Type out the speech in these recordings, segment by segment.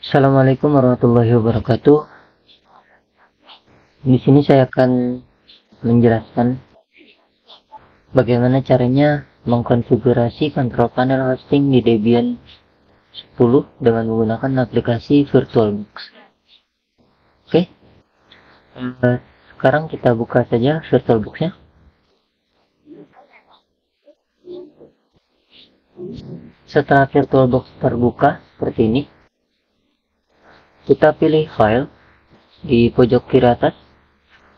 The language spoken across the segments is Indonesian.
Assalamualaikum warahmatullahi wabarakatuh. Di sini saya akan menjelaskan bagaimana caranya mengkonfigurasi kontrol panel hosting di Debian 10 dengan menggunakan aplikasi VirtualBox. Oke, sekarang kita buka saja VirtualBox-nya. Setelah VirtualBox terbuka seperti ini, kita pilih File di pojok kiri atas,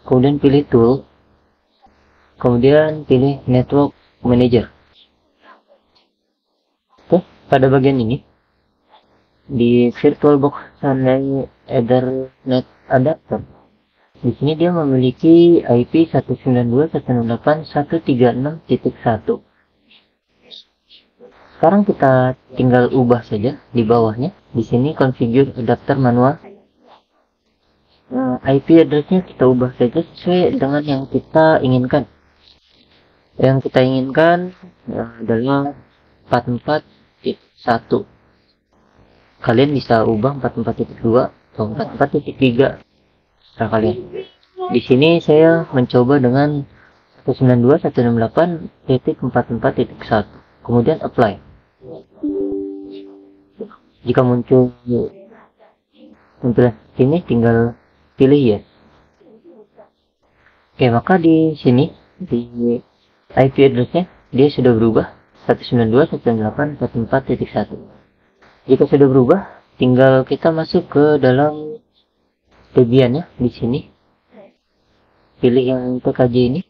kemudian pilih Tool, kemudian pilih Network Manager. Oke, pada bagian ini di VirtualBox Sunday Ethernet Adapter, di sini dia memiliki IP 192.168.136.1. Sekarang kita tinggal ubah saja di bawahnya. Di sini configure adapter manual. IP address-nya kita ubah saja sesuai dengan yang kita inginkan. Yang kita inginkan adalah 44.1. Kalian bisa ubah 44.2 atau 44.3 terserah kalian. Di sini saya mencoba dengan 192.168.44.1. Kemudian apply. Jika muncul ini, tinggal pilih yes. Oke, maka di sini di IP address-nya dia sudah berubah 192.168.44.1. Jika sudah berubah, tinggal kita masuk ke dalam Debian ya. Di sini pilih yang TKJ ini.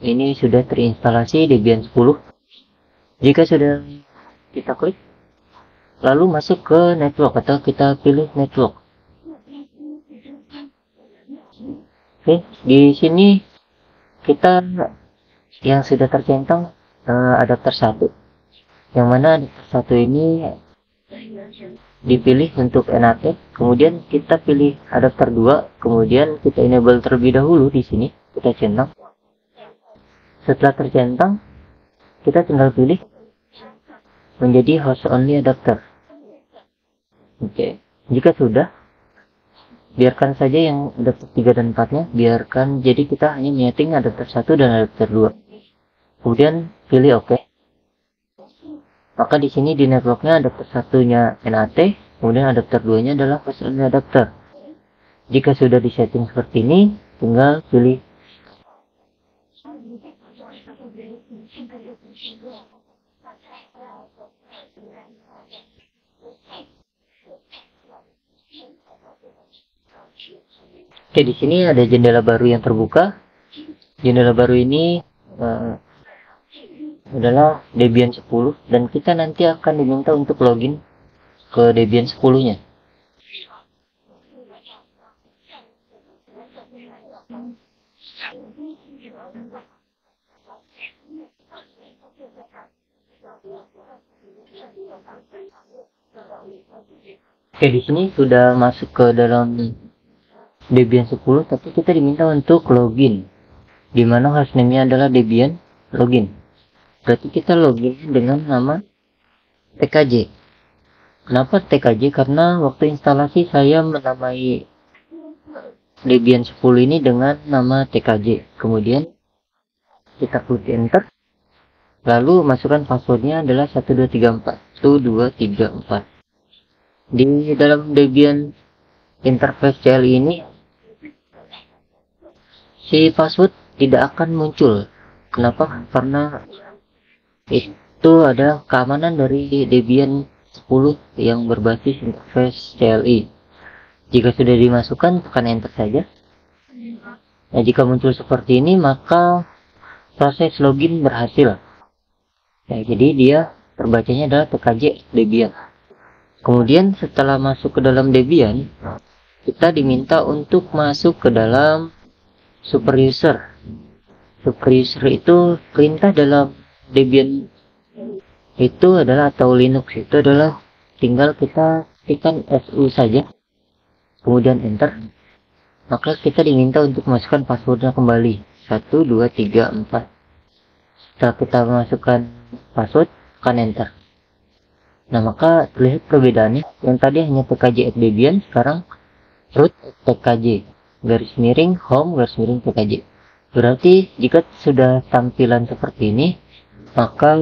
Ini sudah terinstalasi Debian 10. Jika sudah kita klik, lalu masuk ke network atau kita pilih network. Oke, di sini kita yang sudah tercentang adapter 1. Yang mana adapter 1 ini dipilih untuk NAT, kemudian kita pilih adapter 2, kemudian kita enable terlebih dahulu di sini, kita centang. Setelah tercentang, kita tinggal pilih menjadi host only adapter. Oke, jika sudah, biarkan saja yang adapter 3 dan 4-nya, biarkan, jadi kita hanya menyeting adapter 1 dan adapter 2. Kemudian pilih OK. Maka di sini di networknya adapter 1-nya NAT, kemudian adapter 2-nya adalah host only adapter. Jika sudah disetting seperti ini, tinggal pilih Oke, di sini ada jendela baru yang terbuka. Jendela baru ini adalah Debian 10 dan kita nanti akan diminta untuk login ke Debian 10-nya. Oke, di sini sudah masuk ke dalam Debian 10, tapi kita diminta untuk login, di mana hostname-nya adalah Debian login. Berarti kita login dengan nama TKJ. Kenapa TKJ? Karena waktu instalasi saya menamai Debian 10 ini dengan nama TKJ. Kemudian kita klik enter, lalu masukkan passwordnya adalah 1234. Di dalam Debian interface CLI ini, si password tidak akan muncul. Kenapa? Karena itu ada keamanan dari Debian 10 yang berbasis interface CLI. Jika sudah dimasukkan, tekan enter saja. Nah, jika muncul seperti ini, maka proses login berhasil. Nah, jadi dia terbacanya adalah TKJ Debian. Kemudian setelah masuk ke dalam Debian, kita diminta untuk masuk ke dalam super user. Super user itu perintah dalam Debian itu adalah, atau Linux itu adalah, tinggal kita tekan su saja, kemudian enter. Maka kita diminta untuk masukkan passwordnya kembali 1234. Setelah kita masukkan password, tekan enter. Nah, maka terlihat perbedaannya. Yang tadi hanya TKJ at Debian, sekarang root at TKJ garis miring home garis miring TKJ. Berarti jika sudah tampilan seperti ini, maka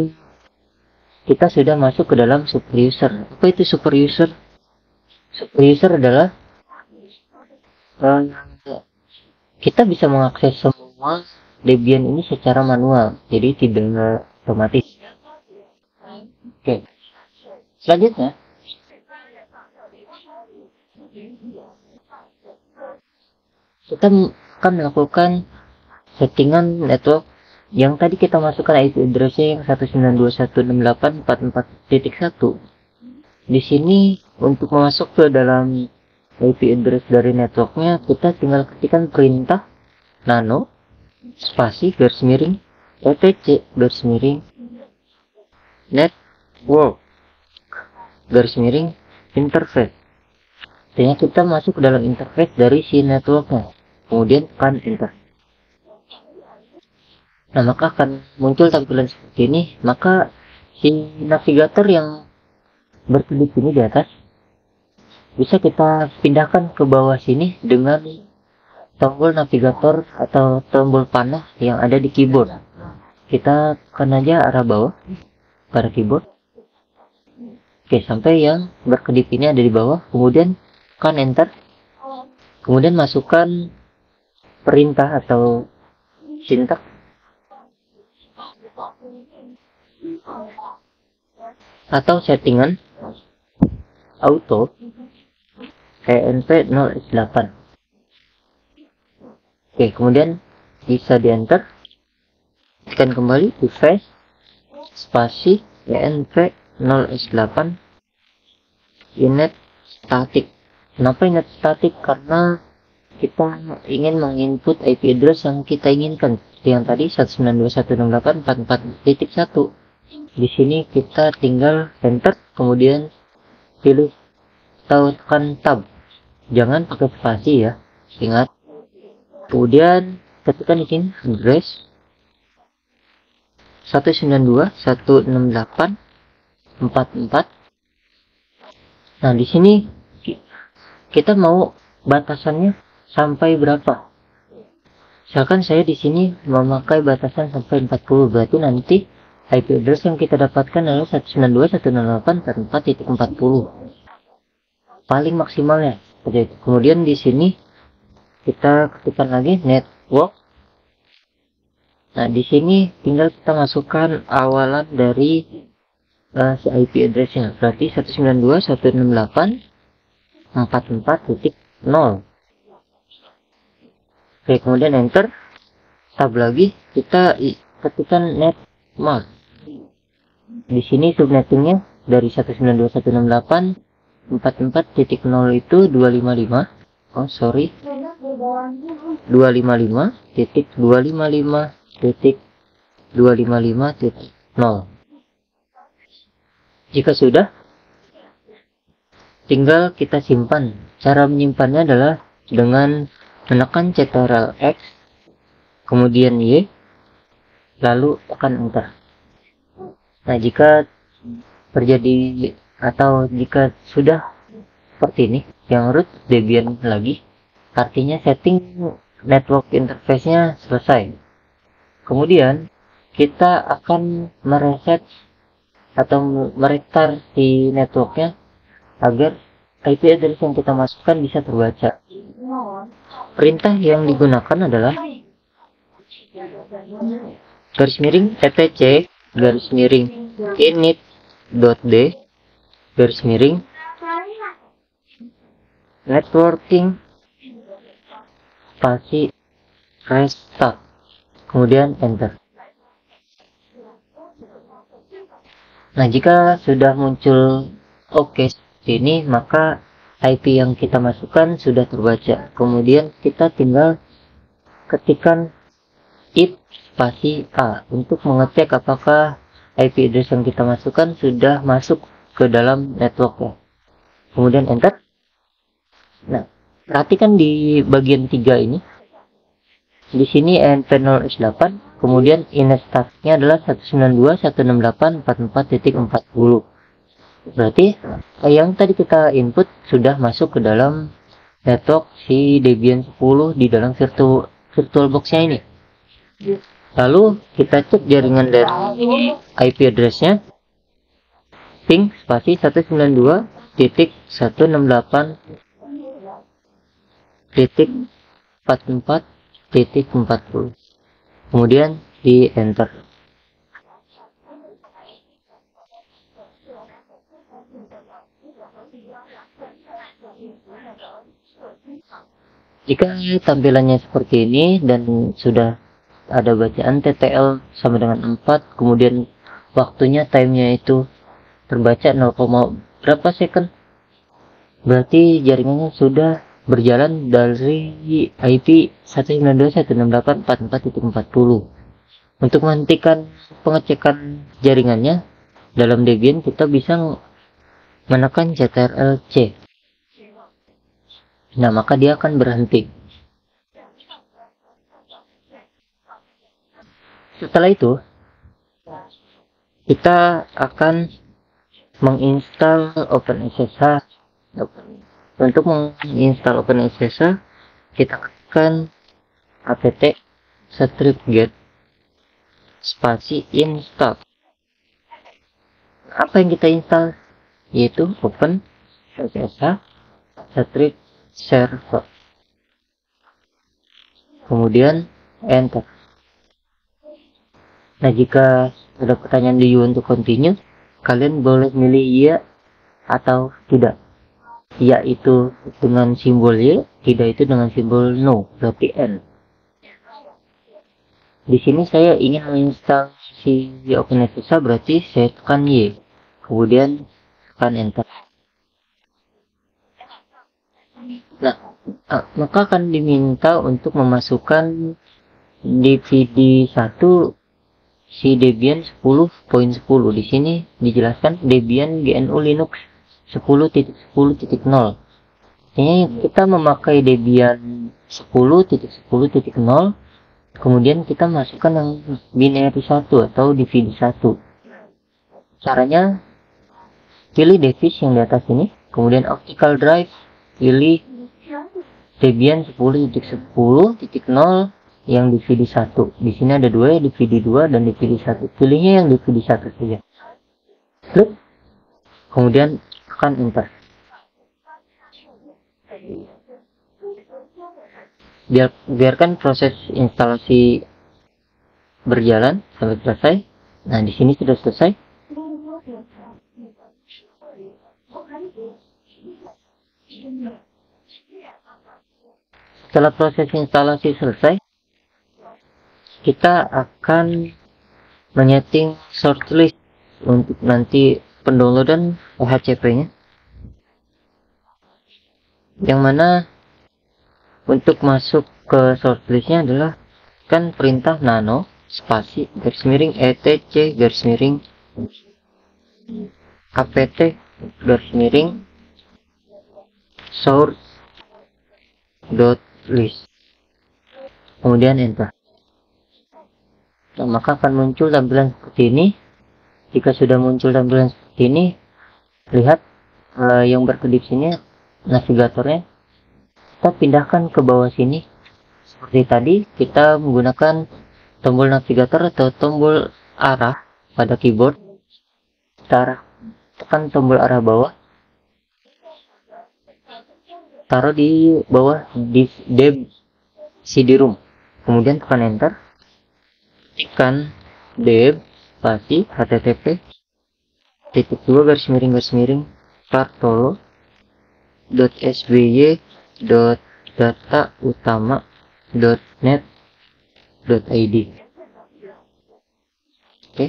kita sudah masuk ke dalam super user. Apa itu super user? Super user adalah kita bisa mengakses semua Debian ini secara manual, jadi tidak otomatis. Oke. Selanjutnya, kita akan melakukan settingan network yang tadi kita masukkan IP address-nya yang 192.168.44.1. Di sini untuk masuk ke dalam IP address dari networknya, kita tinggal ketikkan perintah nano spasi garis miring etc garis miring network garis miring interface. Artinya kita masuk ke dalam interface dari si networknya, kemudian tekan enter. Nah, maka akan muncul tampilan seperti ini. Maka si navigator yang berkedip ini di atas bisa kita pindahkan ke bawah sini dengan tombol navigator atau tombol panah yang ada di keyboard. Kita tekan aja arah bawah pada keyboard. Oke, sampai yang berkedip ini ada di bawah, kemudian tekan enter, kemudian masukkan perintah atau sintak atau settingan auto env 0x8. Oke, kemudian bisa di enter, tekan kembali refresh spasi env 0x8 init static. Kenapa init static? Karena kita ingin menginput IP address yang kita inginkan, seperti yang tadi 192.168.44.1. Di sini kita tinggal enter, kemudian pilih atau tekan tab, jangan pakai spasi ya, ingat. Kemudian ketikkan di sini address 192.168.44. Nah, di sini kita mau batasannya sampai berapa? Misalkan saya di sini memakai batasan sampai 40, berarti nanti IP address yang kita dapatkan adalah 192.168.44.40. Paling maksimalnya seperti itu. Kemudian di sini kita ketikkan lagi network. Nah, di sini tinggal kita masukkan awalan dari si IP address-nya, berarti 192.168.44.0. Oke, kemudian enter, tab lagi, kita ketikkan netmark. Di sini subnettingnya dari 192.168.44.0 itu 255. Oh, sorry. 255.255.255.0. Jika sudah, tinggal kita simpan. Cara menyimpannya adalah dengan menekan Ctrl X, kemudian Y, lalu tekan enter. Nah, jika terjadi atau jika sudah seperti ini, yang root Debian lagi, artinya setting network interface-nya selesai. Kemudian kita akan mereset atau merestart si networknya agar IP address yang kita masukkan bisa terbaca. Perintah yang digunakan adalah garis miring etc garis miring init.d garis miring networking spasi restart, kemudian enter. Nah, jika sudah muncul oke ini, maka IP yang kita masukkan sudah terbaca. Kemudian kita tinggal ketikkan if spasi A untuk mengecek apakah IP address yang kita masukkan sudah masuk ke dalam networknya. Kemudian enter. Nah, perhatikan di bagian 3 ini. Di sini NV0X8, kemudian init statusnya adalah 192.168.44.40. Berarti yang tadi kita input sudah masuk ke dalam network si Debian 10 di dalam VirtualBox-nya ini. Lalu kita cek jaringan dari IP address-nya, ping spasi 192.168.44.40. Kemudian di enter. Jika tampilannya seperti ini dan sudah ada bacaan TTL sama dengan 4, kemudian waktunya, timenya itu terbaca 0, berapa second, berarti jaringannya sudah berjalan dari IP 192.168.44.40. Untuk menghentikan pengecekan jaringannya dalam Debian, kita bisa menekan Ctrl+C. Nah, maka dia akan berhenti. Setelah itu, kita akan menginstal OpenSSH. Untuk menginstal OpenSSH, kita tekan apt stripget spasi install. Apa yang kita install? Yaitu OpenSSH strip server. Kemudian enter. Nah, jika ada pertanyaan di untuk continue, kalian boleh milih iya atau tidak. Iya itu dengan simbol Y, tidak itu dengan simbol no, berarti N. Di sini saya ingin menginstal si OpenSSH, berarti saya tekan Y, kemudian tekan enter. Nah, maka akan diminta untuk memasukkan DVD 1 si Debian 10.10. Di sini dijelaskan Debian GNU Linux 10.10.0. Artinya kita memakai Debian 10.10.0, kemudian kita masukkan yang binary 1 atau DVD 1. Caranya, pilih device yang di atas ini, kemudian optical drive, pilih Debian 10.10.0 yang DVD 1. Di sini ada dua, DVD 2 dan DVD 1. Pilihnya yang DVD 1 saja. Klik, kemudian tekan enter. Biarkan proses instalasi berjalan sampai selesai. Nah, di sini sudah selesai. Setelah proses instalasi selesai, kita akan menyeting shortlist untuk nanti pendownloadan PHCP-nya. Yang mana untuk masuk ke shortlistnya adalah kan perintah nano spasi garis miring etc garis miring apt garis miring source .list, kemudian enter. Nah, maka akan muncul tampilan seperti ini. Jika sudah muncul tampilan seperti ini, lihat yang berkedip sini navigatornya, kita pindahkan ke bawah sini. Seperti tadi, kita menggunakan tombol navigator atau tombol arah pada keyboard. Kita tekan tombol arah bawah, taruh di bawah di deb cd-rom, kemudian tekan enter. Ketikkan deb spasi http garis miring kartolo.sby.data-utama.net.id. Oke,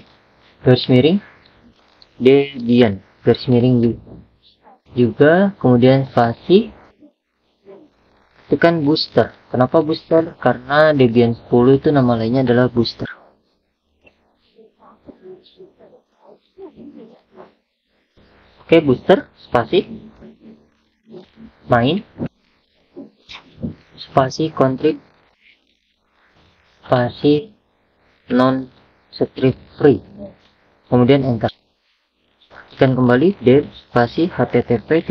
garis miring Debian garis miring juga, kemudian spasi, tekan booster. Kenapa booster? Karena Debian 10 itu nama lainnya adalah booster. Oke, booster spasi main spasi config spasi non strip free, kemudian enter. Tekan kembali deb spasi http://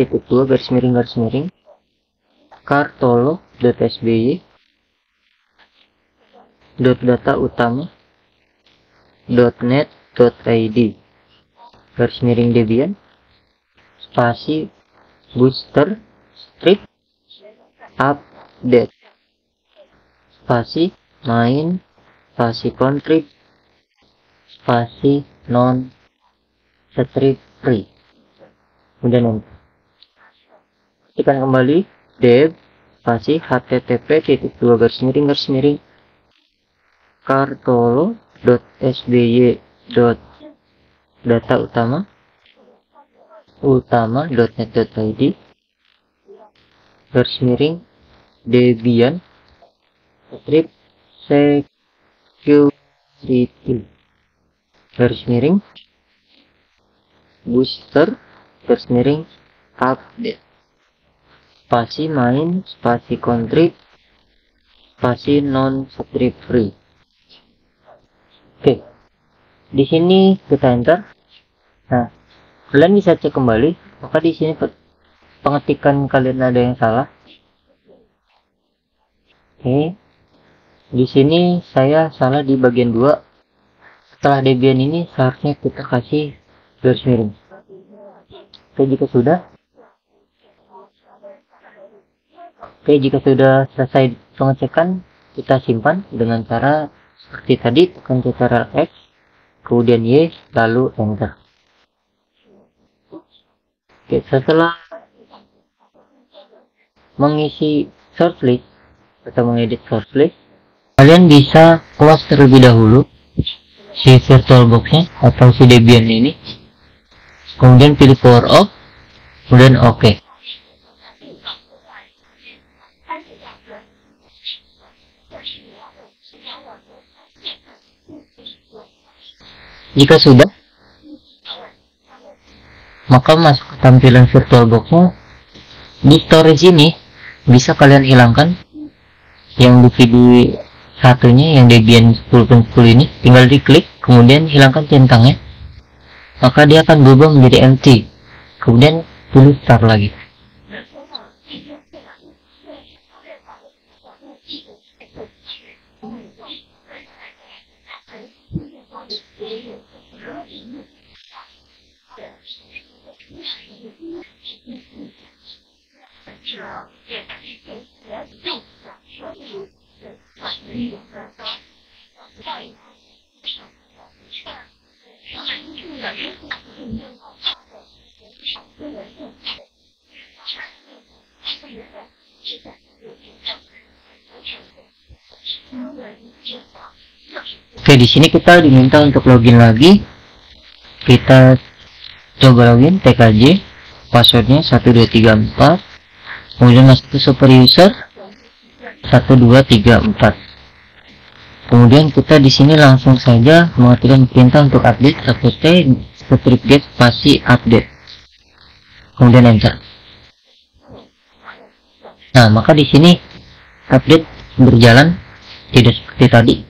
kartolo.sby .data utama .net.id /debian spasi booster strip update spasi main spasi contrib spasi non strip free, kemudian tekan kembali deb spasi http:// kartolo.sby .data utama.net.id /debian strip security booster update spasi main spasi contrib spasi non strip free. Oke, di sini kita enter. Nah, kalian bisa cek kembali maka di sini pengetikan kalian ada yang salah. Oke, di sini saya salah di bagian 2. Setelah Debian ini seharusnya kita kasih garis miring. Jika sudah selesai pengecekan, kita simpan dengan cara seperti tadi, tekan Ctrl X, kemudian Y, lalu enter. Oke, setelah mengisi source list atau mengedit source list, kalian bisa close terlebih dahulu si VirtualBox-nya atau si Debian ini, kemudian pilih power off, kemudian OK. Jika sudah, maka masuk ke tampilan VirtualBox-nya. Di storage ini bisa kalian hilangkan yang DVD satunya, yang Debian 10.10 ini, tinggal diklik kemudian hilangkan centangnya, maka dia akan berubah menjadi empty. Kemudian pilih start lagi. Oke, di sini kita diminta untuk login lagi. Kita coba login, TKJ, passwordnya 1234, kemudian masuk ke super user 1234. Kemudian kita di sini langsung saja mengetikkan perintah untuk update apt stripget spasi update, kemudian enter. Nah, maka di sini update berjalan tidak seperti tadi.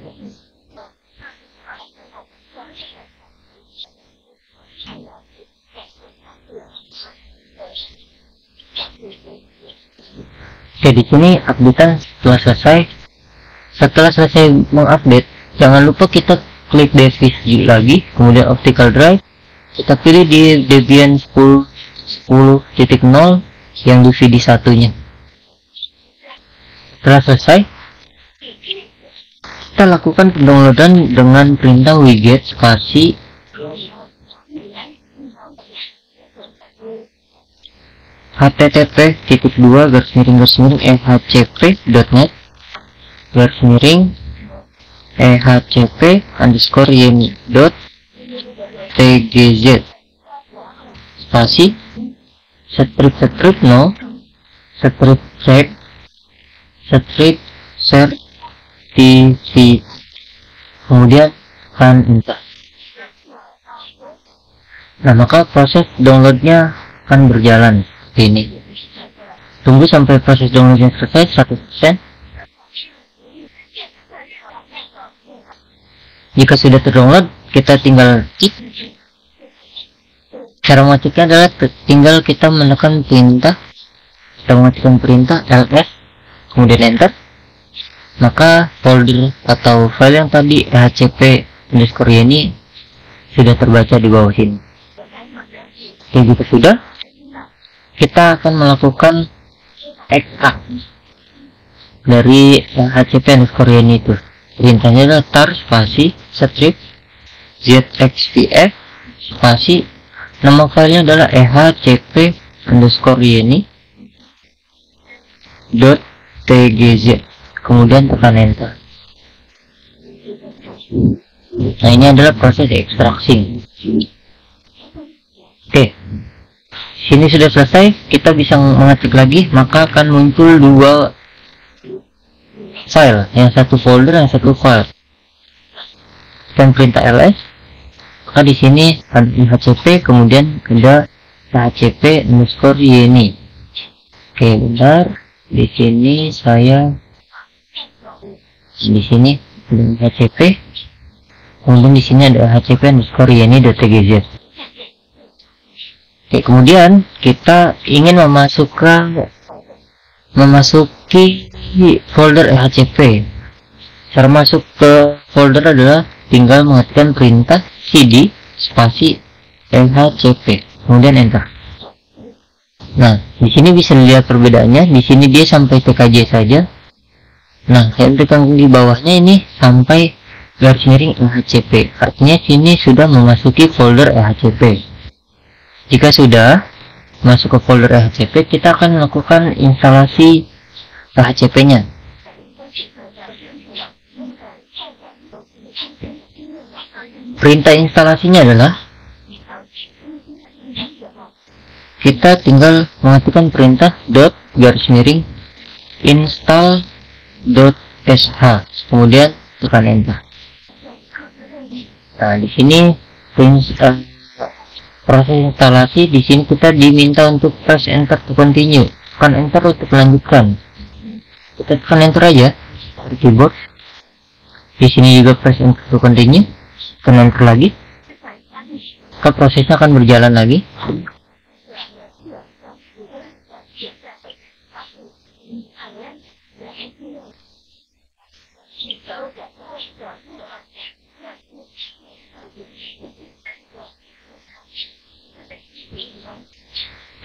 Oke, di sini updatean telah selesai. Setelah selesai mengupdate, jangan lupa kita klik device lagi, kemudian optical drive, kita pilih di Debian 10.0 yang DVD satunya. Setelah selesai, kita lakukan pendownloadan dengan perintah wget spasi http://ehcp.net /ehcp_yeni.tgz spasi strip no strip check strip certificate, kemudian akan enter. Nah, maka proses downloadnya akan berjalan ini. Tunggu sampai proses downloadnya selesai 100%. Jika sudah terdownload, kita tinggal klik Cara mengeceknya adalah tinggal kita menekan perintah, kita mengetikkan perintah ls, kemudian enter, maka folder atau file yang tadi hcp_yeni sudah terbaca di bawah sini. Oke, jika sudah, kita akan melakukan extract dari hcp_yeni itu. Perintahnya adalah tar spasi strip zxvf spasi, nama filenya adalah ehcp_yeni.tgz, kemudian tekan enter. Nah, ini adalah proses ekstraksi. Oke, sini sudah selesai. Kita bisa mengetik lagi, maka akan muncul dua file, yang satu folder, yang satu file. Dan perintah ls, maka di sini ada hcp, kemudian ada hcp_yeni. Oke, bentar. Di sini saya ada hcp, kemudian di sini ada hcp_yeni.tgz. Oke, kemudian kita ingin memasuki folder ehcp. Cara masuk ke folder adalah tinggal mengetikkan perintah cd spasi ehcp, kemudian enter. Nah, di sini bisa dilihat perbedaannya. Di sini dia sampai tkj saja. Nah, saya tekan di bawahnya ini sampai garis miring ehcp. Artinya sini sudah memasuki folder ehcp. Jika sudah masuk ke folder ehcp, kita akan melakukan instalasi ehcp-nya. Perintah instalasinya adalah kita tinggal mengetikkan perintah install.sh, kemudian tekan enter. Nah, di sini proses instalasi. Di sini kita diminta untuk press enter to continue, tekan enter untuk melanjutkan. Kita tekan enter aja di keyboard. Di sini juga press enter to continue, tekan enter lagi. Maka prosesnya akan berjalan lagi.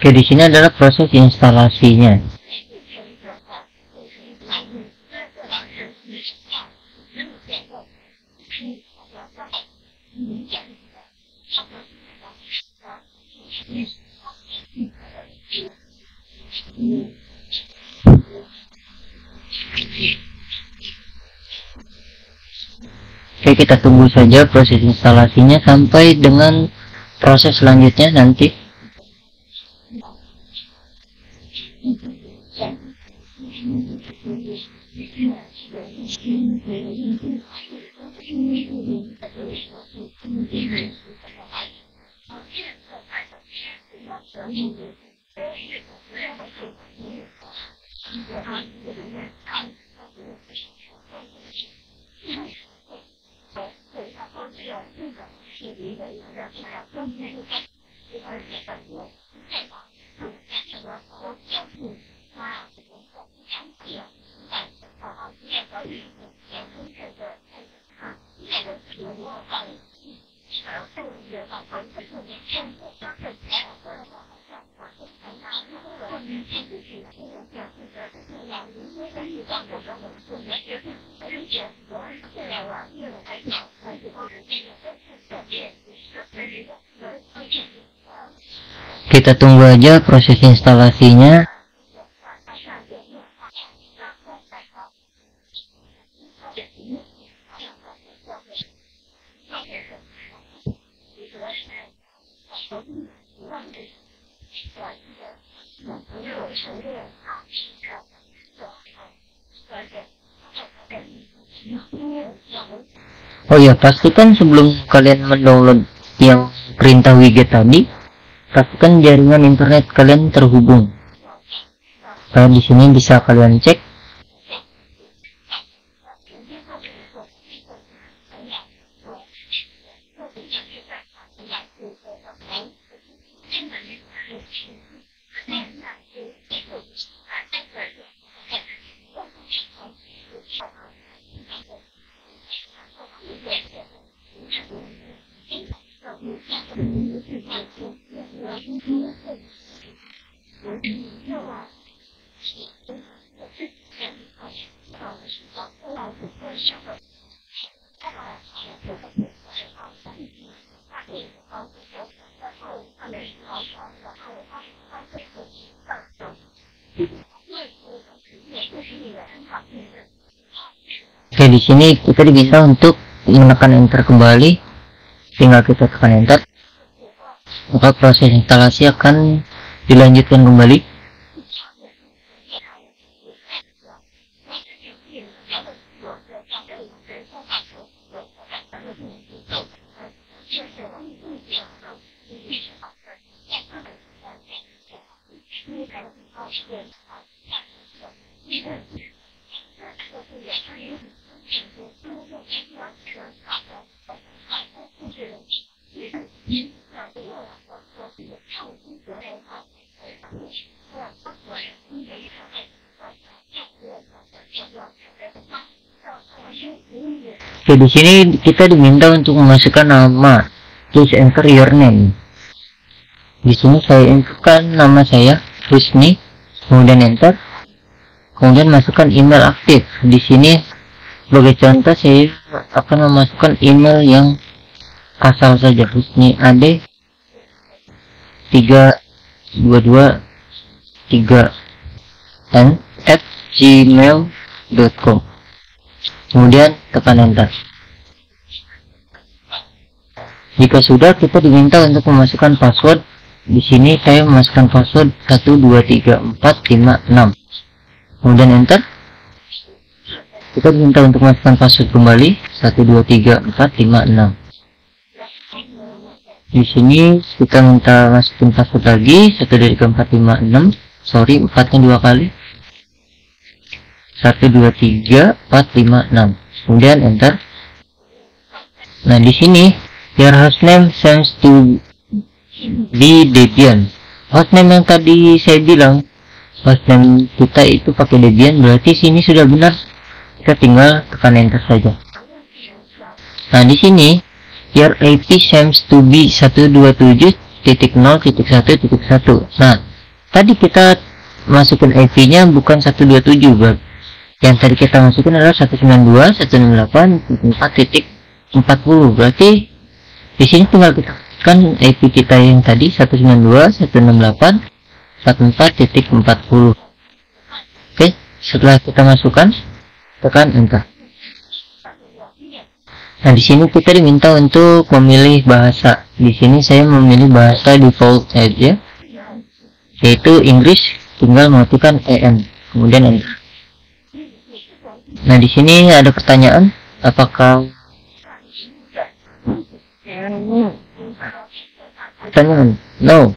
Oke, di sini adalah proses instalasinya. Oke, kita tunggu saja proses instalasinya sampai dengan proses selanjutnya nanti. Kita tunggu aja proses instalasinya. Oh ya, pastikan sebelum kalian mendownload yang perintah widget tadi, pastikan jaringan internet kalian terhubung. Di sini bisa kalian cek. Oke, di sini kita diminta untuk menekan enter kembali. Tinggal kita tekan enter, maka proses instalasi akan dilanjutkan kembali. Oke, di sini kita diminta untuk memasukkan nama. Please enter your name. Di sini saya inputkan nama saya, Husni, kemudian enter. Kemudian masukkan email aktif. Di sini sebagai contoh saya akan memasukkan email yang asal saja, Husni Ade 322 3 @gmail.com. Kemudian tekan enter. Jika sudah, kita diminta untuk memasukkan password. Di sini saya memasukkan password 123456. Kemudian enter. Kita diminta untuk memasukkan password kembali 123456. Di sini kita minta masukin password lagi 123456. Sorry, 4-nya 2 kali. 123456. Kemudian enter. Nah, di sini your hostname seems to be Debian. Hostname yang tadi saya bilang, hostname kita itu pakai Debian, berarti sini sudah benar. Kita tinggal tekan enter saja. Nah, di sini your IP seems to be 127.0.1.1. Nah, tadi kita masukin IP-nya bukan 127, yang tadi kita masukin adalah 192.168.4.40. Berarti di sini tinggal kita tekan IP kita yang tadi 192.168.4.40. Oke, setelah kita masukkan, tekan enter. Nah, di sini kita diminta untuk memilih bahasa. Di sini saya memilih bahasa default saja, yaitu Inggris. Tinggal matikan EN, kemudian enter. Nah, di sini ada pertanyaan, apakah pertanyaan no,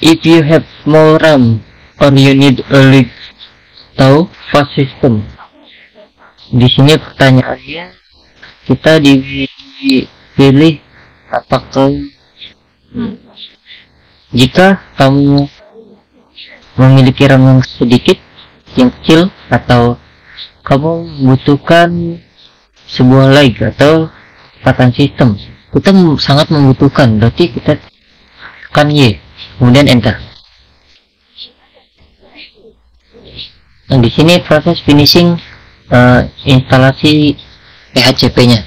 if you have more RAM or you need a little fast system. Di sini pertanyaannya, kita dipilih apakah jika kamu memiliki RAM yang sedikit, yang kecil, atau kamu membutuhkan sebuah lag atau kecepatan sistem. Kita sangat membutuhkan, berarti kita tekan Y, kemudian enter. Nah, di sini proses finishing instalasi PHCP-nya.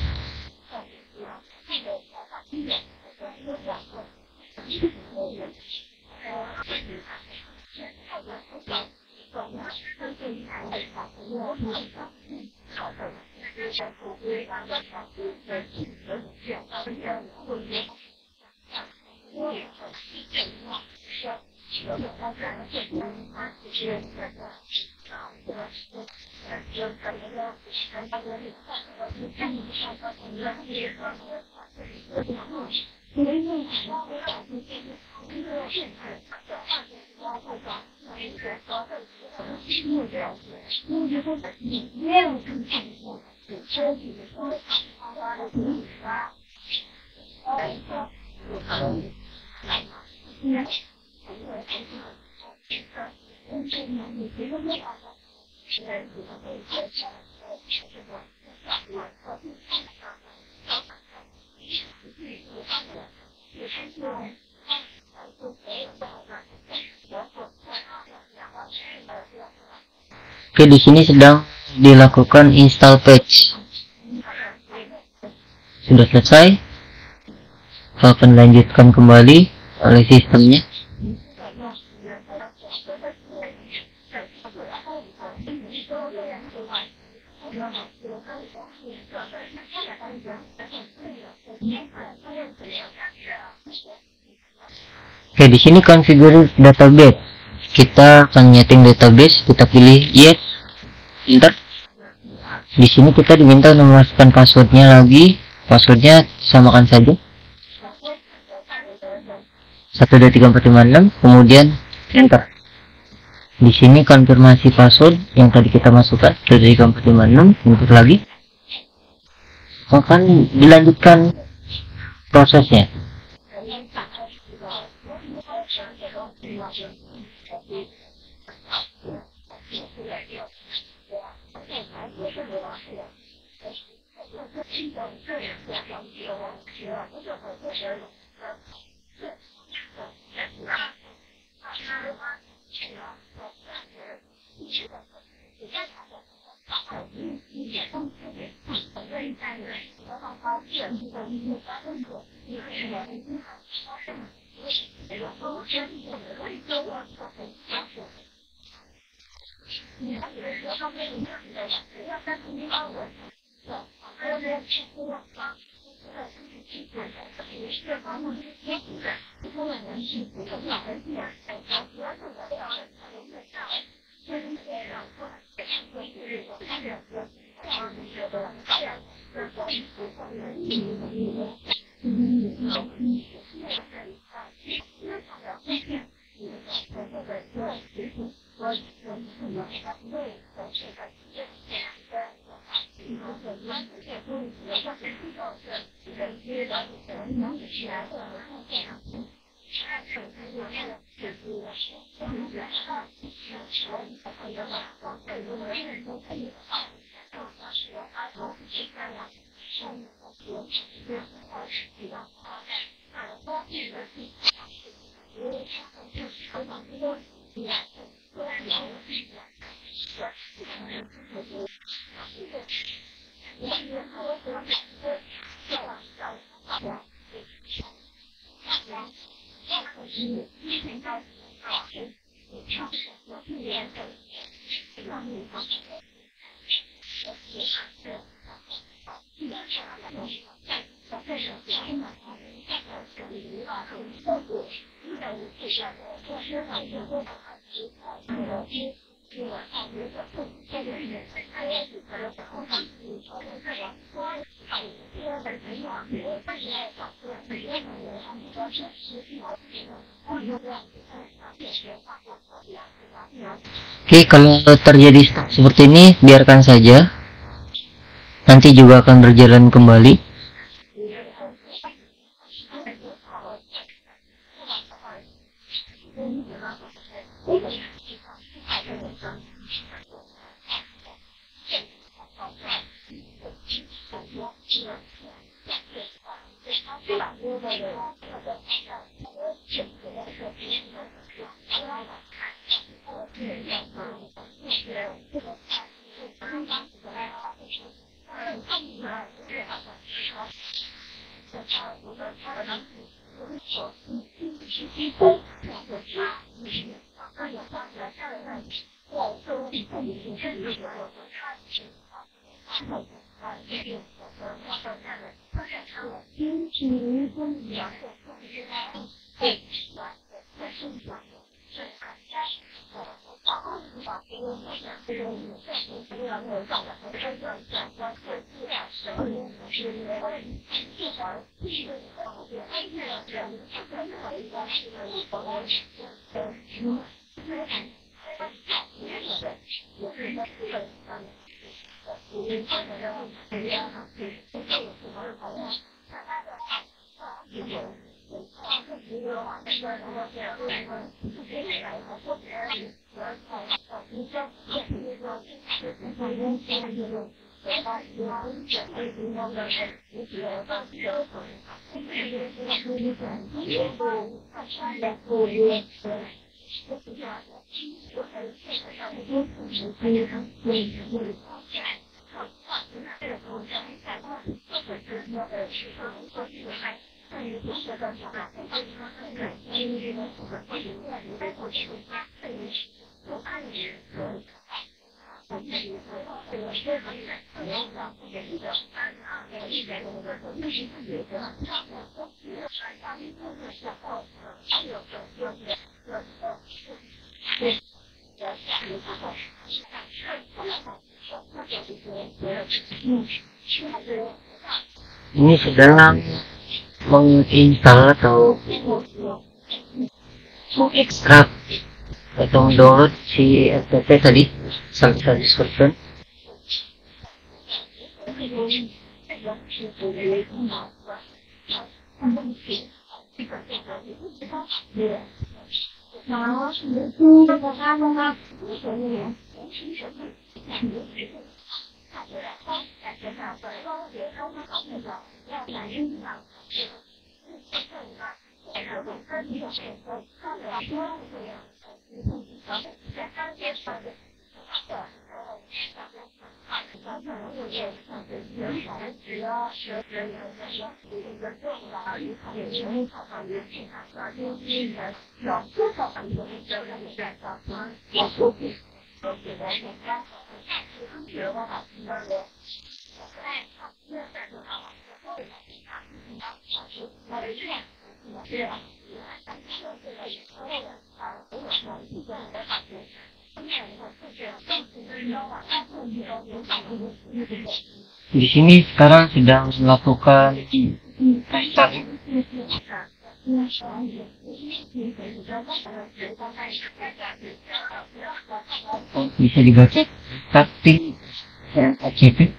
Oke, di sini sedang dilakukan install patch. Sudah selesai. Akan lanjutkan kembali oleh sistemnya. Oke, di sini configure database. Kita akan nyeting database, kita pilih yes, enter. Di sini kita diminta memasukkan passwordnya lagi. Passwordnya samakan saja 123456, kemudian enter. Di sini konfirmasi password yang tadi kita masukkan 123456, enter lagi. Akan dilanjutkan prosesnya. Oke, kalau terjadi stuck seperti ini, biarkan saja. Nanti juga akan berjalan kembali. Ini sedang menginstal atau mengekstrak atau mendownload si FTP tadi sampai 100%. Di sini sekarang sedang melakukan restart. Bisa dibaca tapi ACP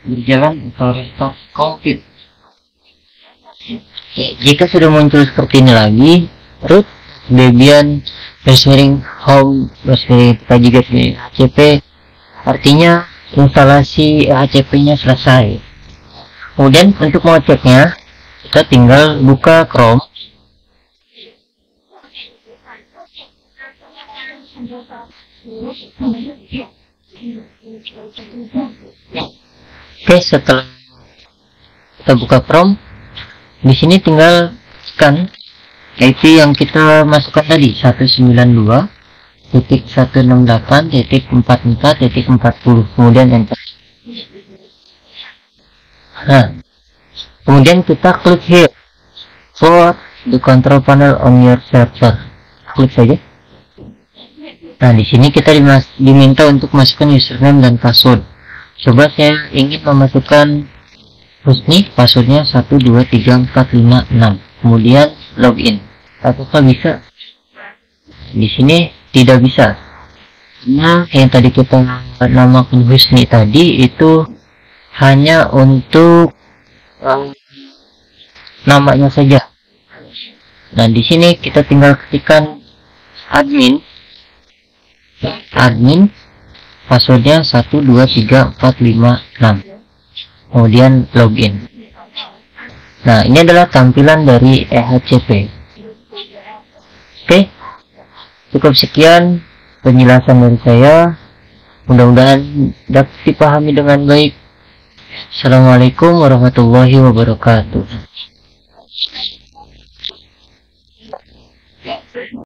berjalan atau restart complete. Jika sudah muncul seperti ini lagi, root Debian Raspberry Home Raspberry Pi juga di ACP, artinya instalasi ACP-nya selesai. Kemudian untuk mengeceknya, kita tinggal buka Chrome. Oke, setelah kita buka Chrome, di sini tinggal scan IP yang kita masukkan tadi 192.168.44.40, kemudian enter. Nah, kemudian kita klik here for the control panel on your server. Klik saja. Nah, di sini kita diminta untuk masukkan username dan password. Coba saya ingin memasukkan Husni, passwordnya 123456, kemudian login. Apakah bisa? Di sini tidak bisa. Nah, yang tadi kita namakan Husni tadi itu hanya untuk namanya saja. Nah, di sini kita tinggal ketikkan admin, passwordnya 123456, kemudian login. Nah, ini adalah tampilan dari EHCP. Oke, cukup sekian penjelasan dari saya. Mudah-mudahan dapat dipahami dengan baik. Assalamualaikum warahmatullahi wabarakatuh.